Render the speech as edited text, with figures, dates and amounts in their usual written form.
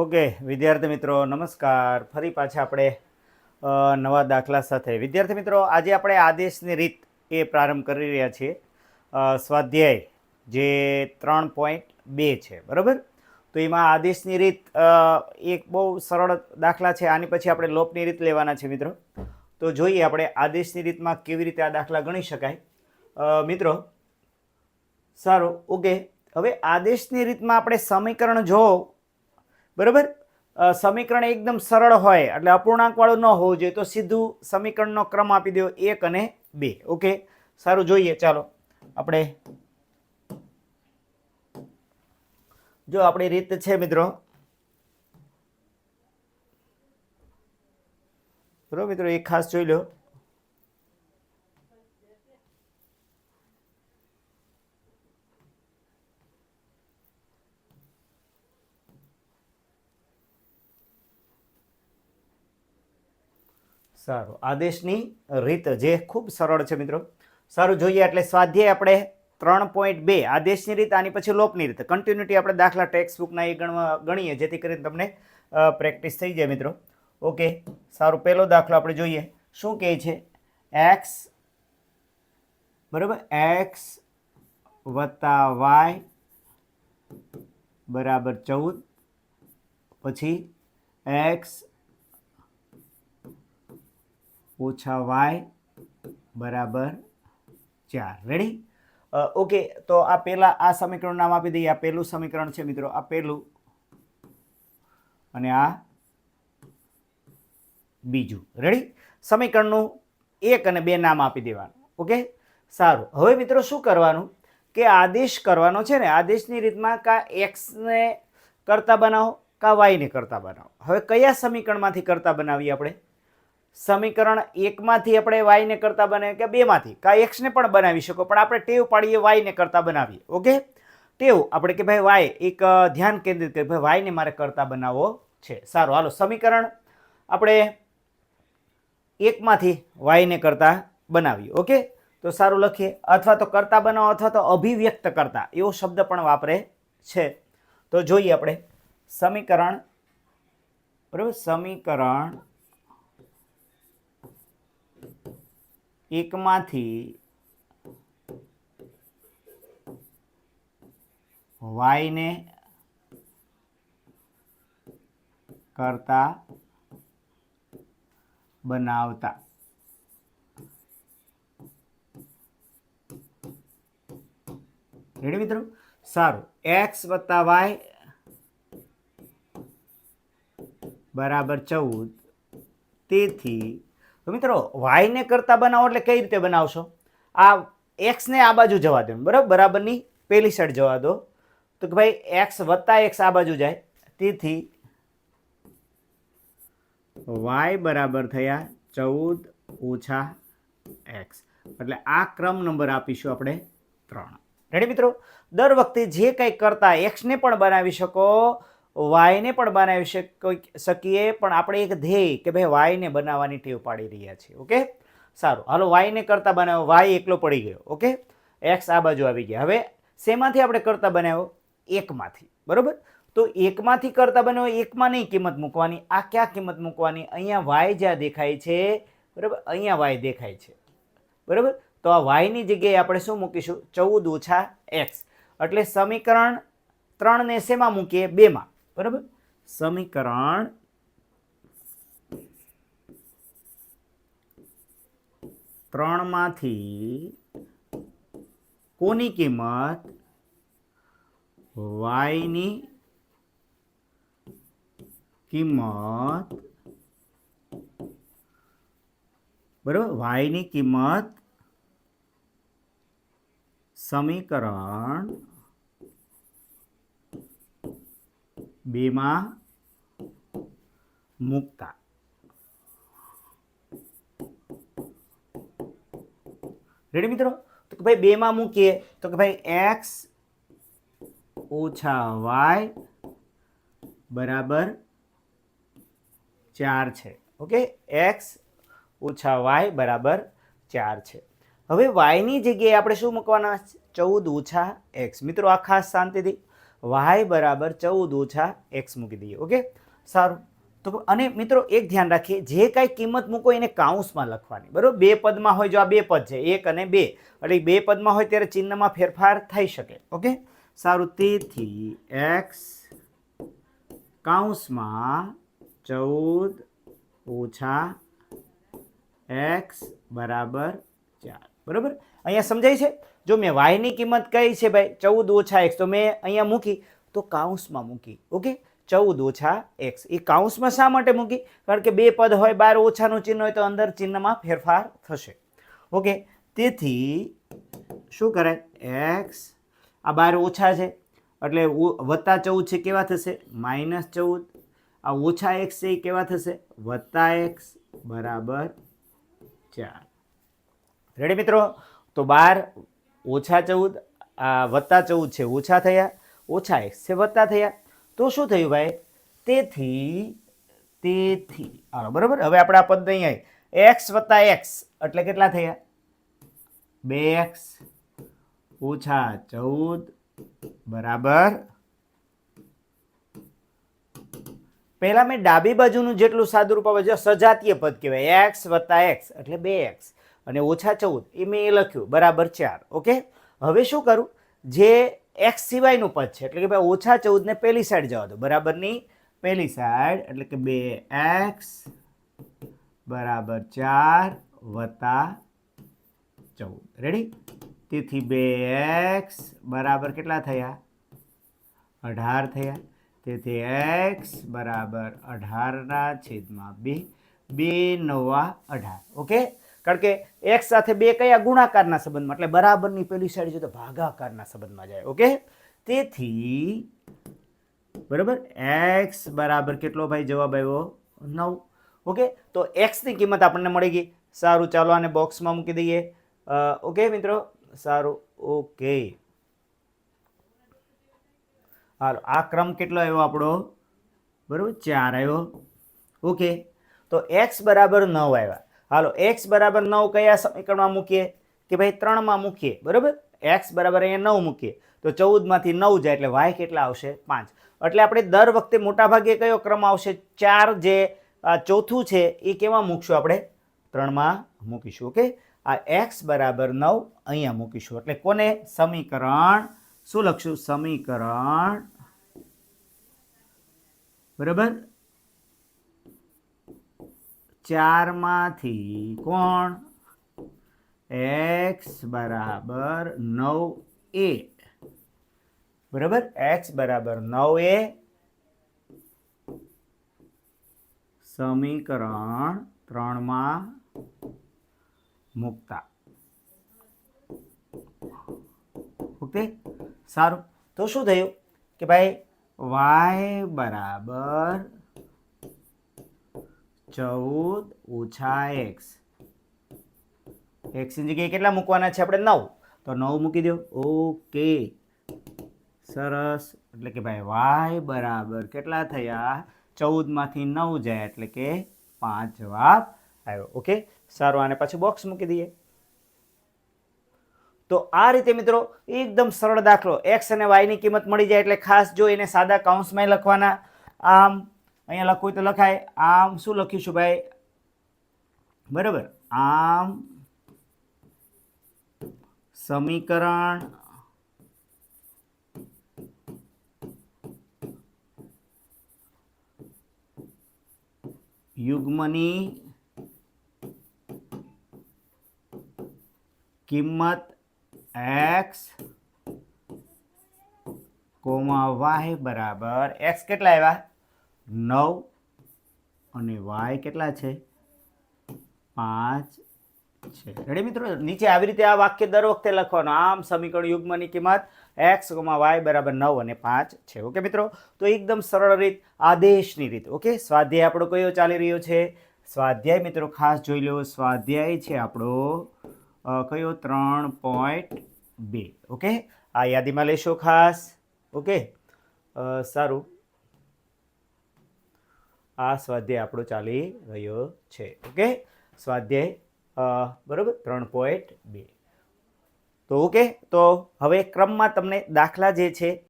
Okay વિદ્યાર્થી મિત્રો નમસ્કાર. ફરી પાછા આપણે નવા દાખલા સાથે. વિદ્યાર્થી મિત્રો આજે આપણે આદેશની રીત એ પ્રારંભ કરી રહ્યા છીએ. સ્વાધ્યાય જે 3.2 છે, બરાબર. તો એમાં આદેશની રીત એક બહુ સરળ દાખલા છે. આની પછી આપણે લોપની રીત લેવાના છે મિત્રો. તો જોઈએ આપણે આદેશની રીતમાં કેવી રીતે આ દાખલા ગણી શકાય મિત્રો. સારું, ઓકે. હવે આદેશની રીતમાં આપણે સમીકરણ જો બરાબર, સમીકરણ એકદમ સરળ હોય એટલે અપૂર્ણાંકવાળું ન હોવું જોઈએ, તો સીધું સમીકરણનો ક્રમ આપી દો 1 અને 2. ઓકે, સારું, જોઈએ. ચાલો આપણે જો આપણી રીત છે મિત્રો, બરાબર મિત્રો, એક ખાસ જોઈ લો. સારું, આદેશની રીત જે ખૂબ સરળ છે મિત્રો. સારું, જોઈએ. એટલે સ્વાધ્યાય આપણે 3.2 આદેશની રીત, આની પછી લોપની રીત, કન્ટિન્યુટી આપણે દાખલા ટેક્સ્ટ બુકના એ ગણીએ જેથી કરીને તમને પ્રેક્ટિસ થઈ જાય મિત્રો. ઓકે, સારું. પહેલો દાખલો આપણે જોઈએ. શું કહે છે? એક્સ બરાબર, એક્સ વત્તા વાય બરાબર 14, પછી એક્સ ઓછા વાય બરાબર 4. રેડી? ઓકે, તો આ પહેલા આ સમીકરણ નામ આપી દઈએ. આ પહેલું સમીકરણ છે મિત્રો, આ પહેલું, અને આ બીજું. રેડી? સમીકરણનું 1 અને 2 નામ આપી દેવાનું. ઓકે, સારું. હવે મિત્રો શું કરવાનું કે આદેશ કરવાનો છે ને, આદેશની રીતમાં કા એક્સને કરતા બનાવો કા વાયને કરતા બનાવો. હવે કયા સમીકરણમાંથી કરતા બનાવીએ આપણે? સમીકરણ 1 માંથી આપણે વાયને કરતા બનાવીએ કે 2 માંથી? કા એક્સને પણ બનાવી શકો, પણ આપણે ટેવ પાડીએ વાયને કરતા બનાવીએ. ઓકે, ટેવ આપણે કે ભાઈ વાય, એક ધ્યાન કેન્દ્રિત કરીએ, ભાઈ વાયને મારે કરતા બનાવવો છે. સારું, હાલો સમીકરણ આપણે 1 માંથી વાયને કરતા બનાવીએ. ઓકે, તો સારું, લખીએ. અથવા તો કરતા બનાવો અથવા તો અભિવ્યક્ત કરતા એવો શબ્દ પણ વાપરે છે. તો જોઈએ આપણે સમીકરણ, બરાબર, સમીકરણ 1 માંથી વાયને કરતા બનાવતા. રેડી મિત્રો? સારું, એક્સ વત્તા વાય બરાબર 14. તેથી તો મિત્રો વાયને કરતા બનાવો એટલે કઈ રીતે બનાવશો? આ એક્સને આ બાજુ જવા દો, બરાબર, બરાબરની પેલી સાઈડ જવા દો. તો કે ભાઈ એક્સ વત્તા એક્સ આ બાજુ જાય, તેથી વાય બરાબર થયા 14 ઓછા એક્સ. એટલે આ ક્રમ નંબર આપીશું આપણે 3. રેડી મિત્રો? દર વખતે જે કંઈ કરતા એક્સને પણ બનાવી શકો, વાયને પણ બનાવી શકીએ, પણ આપણે એક ધ્યેય કે ભાઈ વાયને બનાવવાની ટેવ પાડી રહ્યા છીએ. ઓકે, સારું, હાલો વાયને કરતા બનાવ્યો, વાય એકલો પડી ગયો. ઓકે, એક્સ આ બાજુ આવી ગયા. હવે શેમાંથી આપણે કરતા બનાવ્યો? 1 માંથી. બરાબર, તો 1 માંથી કરતા બનાવ્યો, 1 માં નહીં કિંમત મૂકવાની. આ ક્યાં કિંમત મૂકવાની? અહીંયા વાય જ્યાં દેખાય છે, બરાબર, અહીંયા વાય દેખાય છે, બરાબર. તો આ વાયની જગ્યાએ આપણે શું મૂકીશું? 14 ઓછા એક્સ. એટલે સમીકરણ 3 ને શેમાં મૂકીએ? 2 માં. બરાબર, સમીકરણ 3 માંથી કોની કિંમત? વાયની કિંમત, બરાબર, વાયની કિંમત સમીકરણ 2 માં મૂકતા. રેડી મિત્રો? તો કે ભાઈ 2 માં મૂકીએ તો કે ભાઈ એક્સ ઓછા વાય બરાબર 4 છે. ઓકે, એક્સ ઓછા વાય બરાબર 4 છે. હવે વાયની જગ્યાએ આપણે શું મૂકવાના? 14 ઓછા એક્સ. મિત્રો આ ખાસ શાંતિથી વાય બરાબર 14 ઓછા એક્સ મૂકી દઈએ. ઓકે, સારું. તો અને મિત્રો એક ધ્યાન રાખીએ, જે કાંઈ કિંમત મૂકો એને કાઉન્સમાં લખવાની, બરાબર. બે પદમાં હોય, જો આ બે પદ છે 1 અને 2, એટલે બે પદમાં હોય ત્યારે ચિહ્નમાં ફેરફાર થઈ શકે. ઓકે, સારું. તેથી એક્સ કાઉન્સમાં 14 ઓછા એક્સ બરાબર 4, બરાબર. અહીંયા સમજાય છે? જો મેં વાયની કિંમત કઈ છે ભાઈ 14 ઓછા એક્સ, તો મેં અહીંયા મૂકી તો કાઉન્સમાં મૂકી. ઓકે, 14 ઓછા એક્સ. એ કાઉન્સમાં શા માટે મૂકી? કારણ કે બે પદ હોય, બાર ઓછાનું ચિહ્ન હોય તો અંદર ચિહ્નમાં ફેરફાર થશે. ઓકે, તેથી શું કરાય? એક્સ, આ બાર ઓછા છે એટલે વત્તા 14 છે, કેવા થશે? -14. આ ઓછા એક્સ છે એ કેવા થશે? વત્તા એક્સ બરાબર 4. રેડી મિત્રો? તો 12 ઓછા 14, આ વત્તા 14 છે ઓછા થયા, ઓછા એક્સ છે વત્તા થયા. તો શું થયું ભાઈ? તેથી હાલો, બરાબર. હવે આપણે આ પદ અહીં આવી, એક્સ વત્તા એક્સ એટલે કેટલા થયા? 2x ઓછા 14 બરાબર. પહેલા મેં ડાબી બાજુનું જેટલું સાદુરૂપ આવે છે સજાતીય પદ કહેવાય, એક્સ વત્તા એક્સ એટલે 2x અને ઓછા 14 એ મેં એ લખ્યું બરાબર 4. ઓકે, હવે શું કરું? જે એક્સ સિવાયનું પદ છે એટલે કે ભાઈ ઓછા 14 ને પહેલી સાઈડ જવા દો, બરાબરની પહેલી સાઈડ એટલે કે 2x બરાબર 4 વત્તા 14. રેડી? તેથી 2x બરાબર કેટલા થયા? 18 થયા. તેથી x બરાબર 18/2, 2 9 18. ઓકે, કારણ કે x સાથે 2 કયા? ગુણાકારના સંબંધમાં, એટલે બરાબરની પેલી સાઈડ જો તો ભાગાકારના સંબંધમાં જાય. ઓકે, તેથી બરાબર x બરાબર કેટલો ભાઈ જવાબ આવ્યો? 9. ઓકે, તો x ની કિંમત આપણને મળી ગઈ. સારું, ચાલો આને બોક્સમાં મૂકી દઈએ. ઓકે મિત્રો, સારું. ઓકે, હાલો, આ ક્રમ કેટલો આવ્યો આપણો? બરાબર 4 આવ્યો. ઓકે, તો x બરાબર 9 આવ્યા. હાલો, x બરાબર 9 કયા સમીકરણમાં મૂકીએ? કે ભાઈ 3માં મૂકીએ, બરાબર. x બરાબર અહીંયા 9 મૂકીએ તો 14 માંથી 9 જાય એટલે y કેટલા આવશે? 5. એટલે આપણે દર વખતે મોટા ભાગે કયો ક્રમ આવશે? 4 જે ચોથું છે એ કેવા મૂકશું આપણે? 3માં મૂકીશું. ઓકે, આ x બરાબર 9 અહીંયા મૂકીશું. એટલે કોને? સમીકરણ શું લખશું? સમીકરણ બરાબર 4 માંથી કોણ? x બરાબર 9a, બરાબર. x બરાબર 9a સમીકરણ 3માં મૂકતા. ઓકે, સારું. તો શું થયું કે ભાઈ y બરાબર 14 ઓછા x. x ની જગ્યાએ કેટલા મૂકવાના છે આપણે? 9. તો 9 મૂકી દો. ઓકે, સરસ. એટલે કે ભાઈ y બરાબર કેટલા થયા? 14 માંથી 9 જાય એટલે કે 5 જવાબ આવ્યો. ઓકે, સારું. આને પાછું બોક્સ મૂકી દઈએ. તો આ રીતે મિત્રો એકદમ સરળ દાખલો, x અને y ની કિંમત મળી જાય એટલે ખાસ જો એને સાદા કૌંસમાં લખવાના. આમ અહીંયા લખવું તો લખાય. આમ શું લખીશું ભાઈ? બરાબર, આમ સમીકરણ યુગ્મની કિંમત x, y બરાબર x કેટલા આવ્યા? 9 અને y કેટલા છે? 5 છે. રેડી મિત્રો? નીચે આવી રીતે આ વાક્ય દર વખતે લખવાનું. આમ સમીકરણ યુગ્મની કિંમત x, y બરાબર 9 અને 5 છે. ઓકે મિત્રો? તો એકદમ સરળ રીત, આદેશની રીત. ઓકે, સ્વાધ્યાય આપણો કયો ચાલી રહ્યો છે? સ્વાધ્યાય મિત્રો ખાસ જોઈ લો. સ્વાધ્યાય છે આપણો કયો? 3.2. ઓકે, આ યાદીમાં લેશો ખાસ. ઓકે, સારું. આ સ્વાધ્યાય આપણો ચાલી રહ્યો છે. ઓકે, સ્વાધ્યાય બરાબર 3.2. તો ઓકે, તો હવે ક્રમમાં તમને દાખલા જે છે